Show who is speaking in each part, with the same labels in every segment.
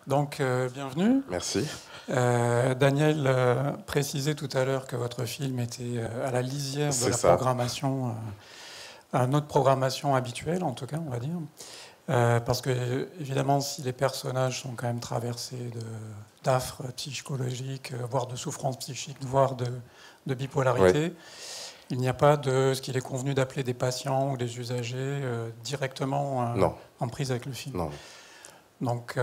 Speaker 1: Donc, bienvenue.
Speaker 2: Merci.
Speaker 1: Daniel précisait tout à l'heure que votre film était à la lisière de
Speaker 2: C'est
Speaker 1: la
Speaker 2: ça.
Speaker 1: programmation, à notre programmation habituelle, en tout cas, on va dire. Parce que, évidemment, si les personnages sont quand même traversés d'affres psychologiques, voire de souffrances psychiques, voire de
Speaker 2: Oui.
Speaker 1: bipolarité, il n'y a pas de ce qu'il est convenu d'appeler des patients ou des usagers directement
Speaker 2: Non.
Speaker 1: en prise avec le film.
Speaker 2: Non.
Speaker 1: Donc,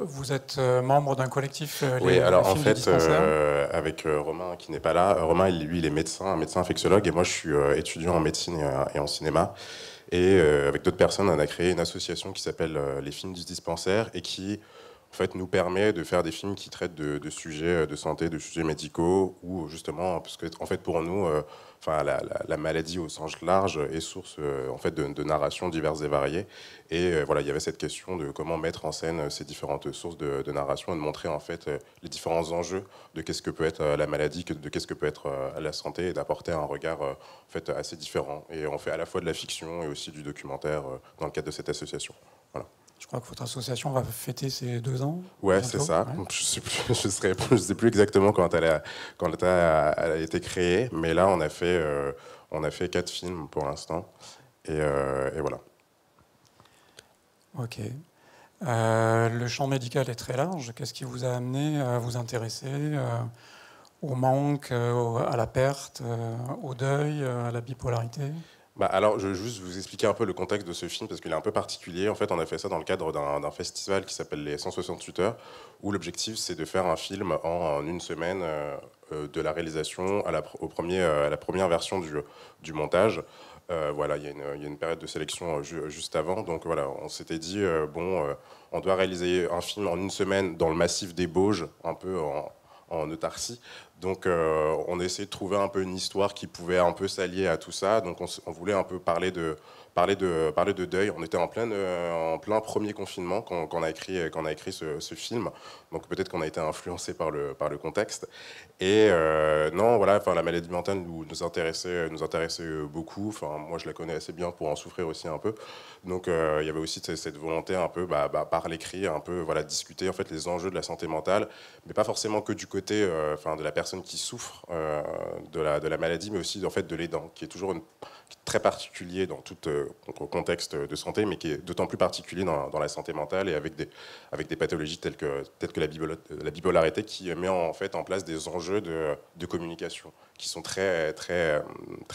Speaker 1: vous êtes membre d'un collectif,
Speaker 2: Oui,
Speaker 1: le
Speaker 2: alors en
Speaker 1: film du
Speaker 2: fait,
Speaker 1: dispensaire.
Speaker 2: avec Romain qui n'est pas là, Romain, lui, il est médecin, un médecin infectiologue, et moi, je suis étudiant en médecine et en cinéma. Et avec d'autres personnes, on a créé une association qui s'appelle les films du dispensaire et qui, en fait, nous permet de faire des films qui traitent de sujets de santé, de sujets médicaux, ou justement, parce que, en fait, pour nous, enfin, la maladie au sens large est source, en fait, de narrations diverses et variées. Et voilà, il y avait cette question de comment mettre en scène ces différentes sources de narration et de montrer, en fait, les différents enjeux de qu'est-ce que peut être la maladie, de qu'est-ce que peut être la santé, et d'apporter un regard, en fait, assez différent. Et on fait à la fois de la fiction et aussi du documentaire dans le cadre de cette association. Voilà.
Speaker 1: Je crois que votre association va fêter ses 2 ans
Speaker 2: Ouais, c'est
Speaker 1: bientôt.
Speaker 2: ça.
Speaker 1: Ouais.
Speaker 2: Je sais plus, je sais plus exactement elle a été créée, mais là on a fait 4 films pour l'instant et voilà.
Speaker 1: Ok. Le champ médical est très large. Qu'est-ce qui vous a amené à vous intéresser au manque, à la perte, au deuil, à la bipolarité?
Speaker 2: Bah alors, je vais juste vous expliquer un peu le contexte de ce film parce qu'il est un peu particulier. En fait, on a fait ça dans le cadre d'un festival qui s'appelle les 168 heures, où l'objectif c'est de faire un film en une semaine de la réalisation à la première version du montage. Voilà, il y a une période de sélection juste avant. Donc voilà, on s'était dit, on doit réaliser un film en une semaine dans le massif des Bauges, un peu en autarcie. Donc on essaie de trouver un peu une histoire qui pouvait un peu s'allier à tout ça. Donc on voulait un peu parler de deuil. On était en plein premier confinement quand on a écrit ce film. Donc peut-être qu'on a été influencé par le contexte. Et non, voilà, enfin, la maladie mentale nous intéressait beaucoup. Enfin, moi, je la connais assez bien pour en souffrir aussi un peu. Donc, il y avait aussi cette volonté un peu, par l'écrit, un peu, voilà, discuter en fait les enjeux de la santé mentale, mais pas forcément que du côté, enfin, de la personne qui souffre de la maladie, mais aussi en fait de l'aidant, qui est toujours qui est très particulier dans tout contexte de santé, mais qui est d'autant plus particulier dans la santé mentale et avec des pathologies telles que la bipolarité qui met en fait en place des enjeux de communication qui sont très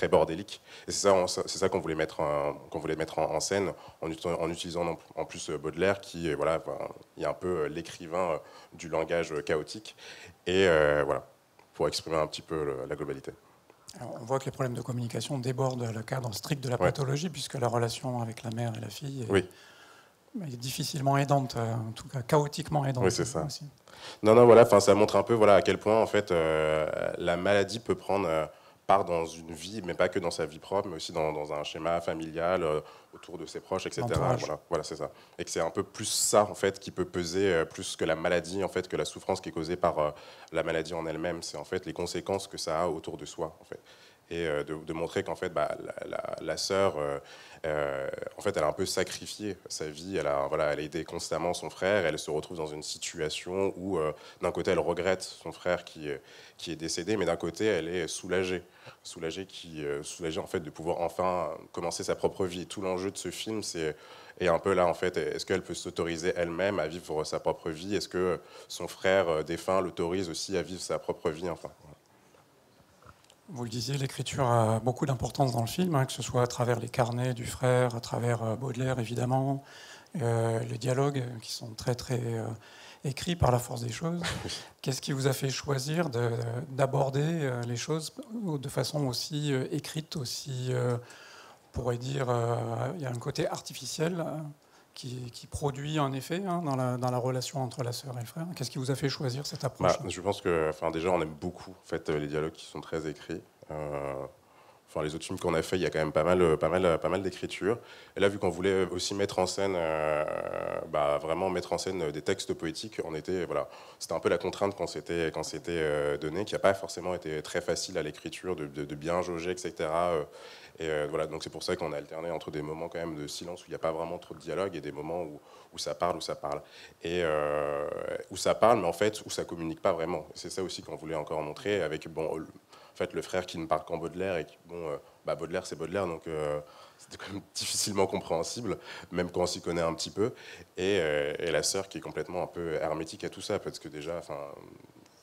Speaker 2: bordéliques. Et c'est ça qu'on voulait mettre en scène en utilisant en plus Baudelaire qui, voilà, enfin, il y a un peu l'écrivain du langage chaotique. Et voilà, pour exprimer un petit peu la globalité.
Speaker 1: Alors, on voit que les problèmes de communication débordent le cadre strict de la
Speaker 2: Ouais,
Speaker 1: pathologie, puisque la relation avec la mère et la fille
Speaker 2: oui,
Speaker 1: est difficilement aidante, en tout cas chaotiquement
Speaker 2: oui,
Speaker 1: aidante
Speaker 2: c'est ça.
Speaker 1: aussi.
Speaker 2: Non, non, voilà, enfin, ça montre un peu, voilà, à quel point en fait la maladie peut prendre part dans une vie, mais pas que dans sa vie propre, mais aussi dans un schéma familial autour de ses proches, etc.
Speaker 1: L'entourage.
Speaker 2: Voilà, voilà, c'est ça. Et que c'est un peu plus ça en fait qui peut peser plus que la maladie, en fait, que la souffrance qui est causée par la maladie en elle-même. C'est en fait les conséquences que ça a autour de soi, en fait. Et de montrer qu'en fait, la sœur, en fait, elle a un peu sacrifié sa vie. Elle a aidé constamment son frère. Elle se retrouve dans une situation où, d'un côté, elle regrette son frère qui est décédé, mais d'un côté, elle est soulagée en fait de pouvoir enfin commencer sa propre vie. Et tout l'enjeu de ce film, est un peu là en fait. Est-ce qu'elle peut s'autoriser elle-même à vivre sa propre vie? Est-ce que son frère défunt l'autorise aussi à vivre sa propre vie? Enfin,
Speaker 1: Vous le disiez, l'écriture a beaucoup d'importance dans le film, hein, que ce soit à travers les carnets du frère, à travers Baudelaire évidemment, les dialogues qui sont très très écrits par la force des choses. Qu'est-ce qui vous a fait choisir d'aborder les choses de façon aussi écrite, aussi, on pourrait dire, il y a un côté artificiel qui produit un effet hein, dans la relation entre la sœur et le frère. Qu'est-ce qui vous a fait choisir cette approche-là?
Speaker 2: je pense que, enfin, déjà, on aime beaucoup en fait les dialogues qui sont très écrits. Enfin, les autres films qu'on a fait, il y a quand même pas mal d'écriture. Et là, vu qu'on voulait aussi mettre en scène, vraiment mettre en scène des textes poétiques, voilà, c'était un peu la contrainte qu'on s'était donné, qui n'a pas forcément été très facile à l'écriture, de bien jauger, etc. Voilà, donc c'est pour ça qu'on a alterné entre des moments quand même de silence où il n'y a pas vraiment trop de dialogue et des moments où ça parle, où ça parle. Et, où ça parle, mais en fait, où ça communique pas vraiment. C'est ça aussi qu'on voulait encore montrer, avec en fait, le frère qui ne parle qu'en Baudelaire, et qui, Baudelaire, c'est Baudelaire, donc c'était quand même difficilement compréhensible, même quand on s'y connaît un petit peu, et la sœur qui est complètement un peu hermétique à tout ça, parce que déjà, enfin,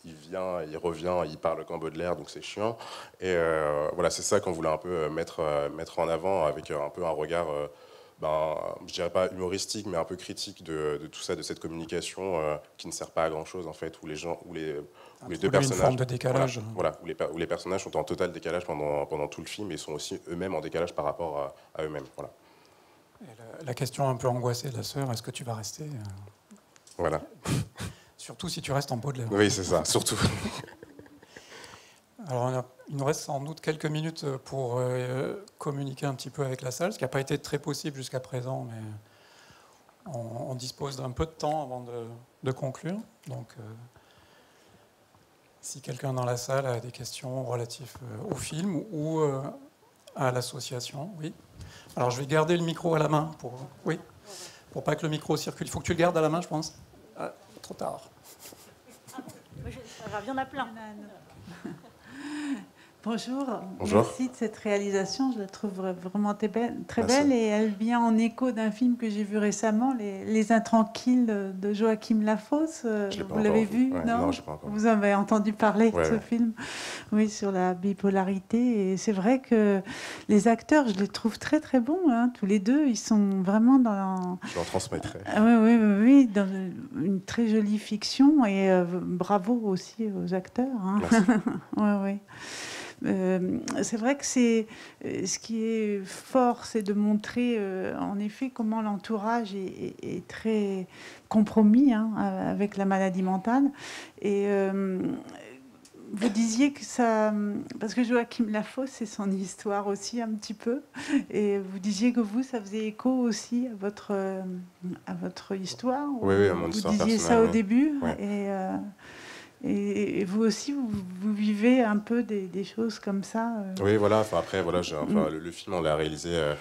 Speaker 2: il vient, il revient, il parle qu'en Baudelaire, donc c'est chiant. Et voilà, c'est ça qu'on voulait un peu mettre en avant, avec un peu un regard, je dirais pas humoristique, mais un peu critique de tout ça, de cette communication qui ne sert pas à grand chose en fait, où les gens, où les deux personnages,
Speaker 1: une forme de décalage.
Speaker 2: voilà, où les personnages sont en total décalage pendant tout le film, et sont aussi eux-mêmes en décalage par rapport à eux-mêmes. Voilà.
Speaker 1: Et la question un peu angoissée de la sœur, est-ce que tu vas rester
Speaker 2: Voilà.
Speaker 1: Surtout si tu restes en Baudelaire.
Speaker 2: Oui, c'est ça, surtout.
Speaker 1: Alors, il nous reste sans doute quelques minutes pour communiquer un petit peu avec la salle, ce qui n'a pas été très possible jusqu'à présent, mais on dispose d'un peu de temps avant de conclure. Donc, si quelqu'un dans la salle a des questions relatives au film ou à l'association, oui. Alors, je vais garder le micro à la main pour pas que le micro circule. Il faut que tu le gardes à la main, je pense. Ah, trop tard.
Speaker 3: C'est pas grave, il y en a plein.
Speaker 4: Bonjour.
Speaker 2: Bonjour.
Speaker 4: Merci de cette réalisation, je la trouve vraiment très
Speaker 2: Merci.
Speaker 4: belle, et elle vient en écho d'un film que j'ai vu récemment, Les Intranquilles de Joachim Lafosse. Vous l'avez vu?
Speaker 2: Ouais, non, je l'ai pas encore vu.
Speaker 4: Vous avez entendu parler de ce
Speaker 2: Ouais.
Speaker 4: film? Oui, sur la bipolarité. Et c'est vrai que les acteurs, je les trouve très très bons, hein. Tous les deux, ils sont vraiment dans...
Speaker 2: Je l'en transmettrai.
Speaker 4: Ah oui, dans une très jolie fiction, et bravo aussi aux acteurs, hein.
Speaker 2: Merci.
Speaker 4: C'est vrai que ce qui est fort, c'est de montrer en effet comment l'entourage est très compromis, hein, avec la maladie mentale. Et vous disiez que ça... Parce que Joachim Lafosse, c'est son histoire aussi un petit peu. Et vous disiez que vous, ça faisait écho aussi à votre histoire.
Speaker 2: Oui, à mon histoire
Speaker 4: Vous disiez
Speaker 2: personnelle,
Speaker 4: ça au
Speaker 2: oui.
Speaker 4: début.
Speaker 2: Ouais.
Speaker 4: Et vous aussi, vous vivez un peu des choses comme ça.
Speaker 2: Oui, voilà. Enfin, après, voilà, le film, on l'a réalisé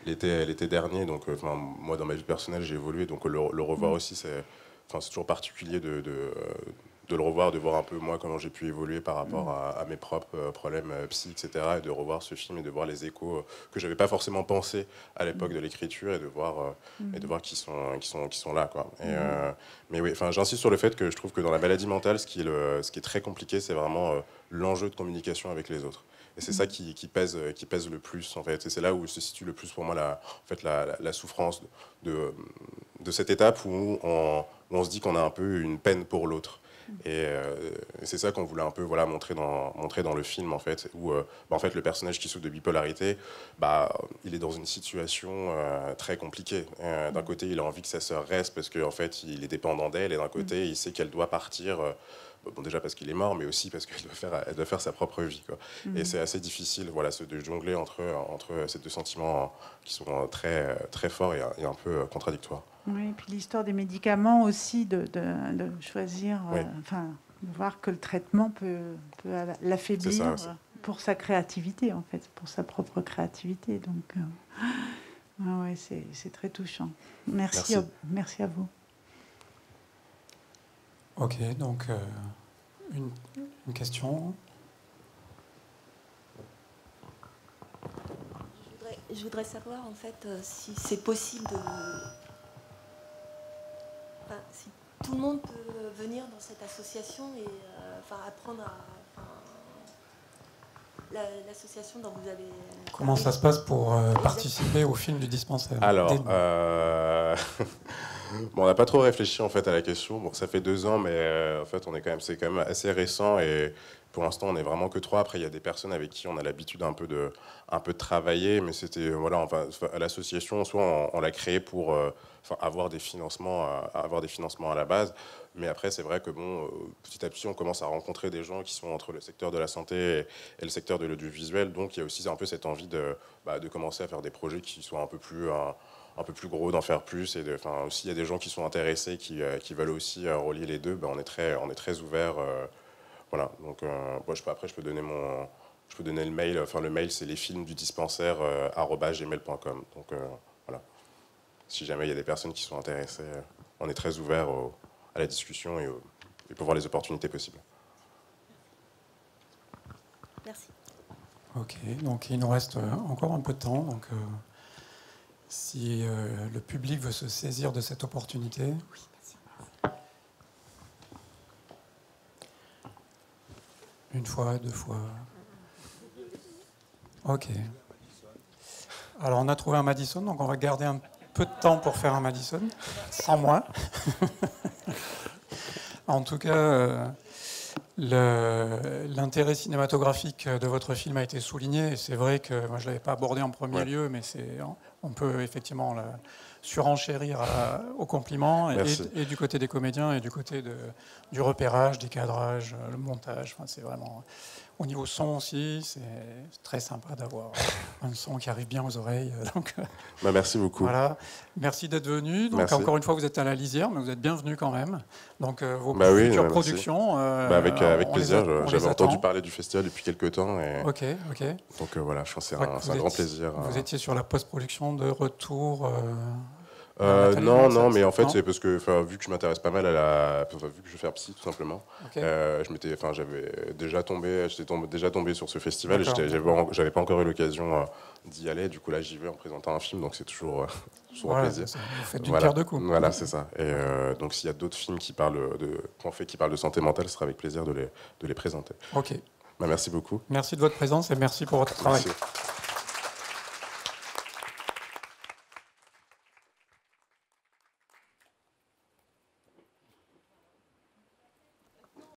Speaker 2: l'été dernier. Donc, moi, dans ma vie personnelle, j'ai évolué. Donc, le revoir aussi, c'est toujours particulier de le revoir, de voir un peu, moi, comment j'ai pu évoluer par rapport à mes propres problèmes psy, etc. Et de revoir ce film et de voir les échos que j'avais pas forcément pensé à l'époque de l'écriture, et de voir qui sont là, quoi. Mais oui, j'insiste sur le fait que je trouve que dans la maladie mentale, ce qui est très compliqué, c'est vraiment l'enjeu de communication avec les autres. Et c'est ça qui pèse le plus, en fait. Et c'est là où se situe le plus pour moi la souffrance de cette étape où on se dit qu'on a un peu une peine pour l'autre. Et c'est ça qu'on voulait un peu montrer dans le film, en fait, où en fait, le personnage qui souffre de bipolarité, il est dans une situation très compliquée. D'un côté, il a envie que sa sœur reste parce qu'en fait, il est dépendant d'elle, et d'un côté, il sait qu'elle doit partir. Déjà parce qu'il est mort, mais aussi parce qu'elle doit faire sa propre vie, quoi. Et c'est assez difficile, de jongler entre ces deux sentiments qui sont très, très forts et un peu contradictoires.
Speaker 4: Oui, et puis l'histoire des médicaments aussi, de choisir,
Speaker 2: Oui.
Speaker 4: De voir que le traitement peut l'affaiblir pour sa créativité, en fait, pour sa propre créativité. Donc, ouais, c'est très touchant. Merci à vous.
Speaker 1: Ok, donc une question.
Speaker 3: Je voudrais savoir, en fait, si c'est possible de... si tout le monde peut venir dans cette association et apprendre à... l'association dont vous avez...
Speaker 1: Comment ça se passe pour participer au film du dispensaire?
Speaker 2: Alors, on n'a pas trop réfléchi, en fait, à la question. Bon, ça fait 2 ans, mais en fait, c'est quand même assez récent, et pour l'instant, on n'est vraiment que 3. Après, il y a des personnes avec qui on a l'habitude un peu de travailler, mais c'était à l'association, soit on l'a créé pour avoir des financements à la base. Mais après, c'est vrai que petit à petit, on commence à rencontrer des gens qui sont entre le secteur de la santé et le secteur de l'audiovisuel. Donc, il y a aussi un peu cette envie de commencer à faire des projets qui soient un peu plus gros, d'en faire plus. Et aussi, il y a des gens qui sont intéressés, qui veulent aussi relier les deux. On est très ouvert. Voilà. Donc, après, je peux donner le mail. Le mail, c'est lesfilmsdudispensaire@gmail.com. Donc, voilà. Si jamais il y a des personnes qui sont intéressées, on est très ouvert à la discussion et pour voir les opportunités possibles.
Speaker 3: Merci.
Speaker 1: Ok, donc il nous reste encore un peu de temps. Donc, si le public veut se saisir de cette opportunité. Une fois, deux fois. Ok. Alors, on a trouvé un Madison, donc on va garder un peu de temps pour faire un Madison, sans moi. En tout cas, l'intérêt cinématographique de votre film a été souligné. Et c'est vrai que moi, je ne l'avais pas abordé en premier lieu, mais on peut effectivement surenchérir aux compliments et du côté des comédiens et du côté du repérage, des cadrages, le montage. Enfin, c'est vraiment... Au niveau son aussi, c'est très sympa d'avoir un son qui arrive bien aux oreilles. Donc,
Speaker 2: merci beaucoup.
Speaker 1: Voilà. Merci d'être venu. Donc,
Speaker 2: merci.
Speaker 1: Encore une fois, vous êtes à la lisière, mais vous êtes bienvenue quand même. Donc, vos
Speaker 2: futures
Speaker 1: productions...
Speaker 2: avec plaisir. J'avais entendu parler du festival depuis quelques temps. Et...
Speaker 1: Ok.
Speaker 2: Donc voilà, je pense que c'est un grand plaisir.
Speaker 1: Vous étiez sur la post-production de Retour...
Speaker 2: non, mais en fait, c'est parce que vu que je m'intéresse pas mal vu que je vais faire psy tout simplement, j'avais déjà tombé sur ce festival et j'avais pas encore eu l'occasion d'y aller. Du coup là, j'y vais en présentant un film, donc c'est toujours un plaisir.
Speaker 1: Vous faites d'une pierre deux coups.
Speaker 2: Voilà, c'est ça. Et donc s'il y a d'autres films qui parlent de santé mentale, ce sera avec plaisir de les présenter.
Speaker 1: Ok.
Speaker 2: Merci beaucoup.
Speaker 1: Merci de votre présence et merci pour votre travail.
Speaker 2: Merci.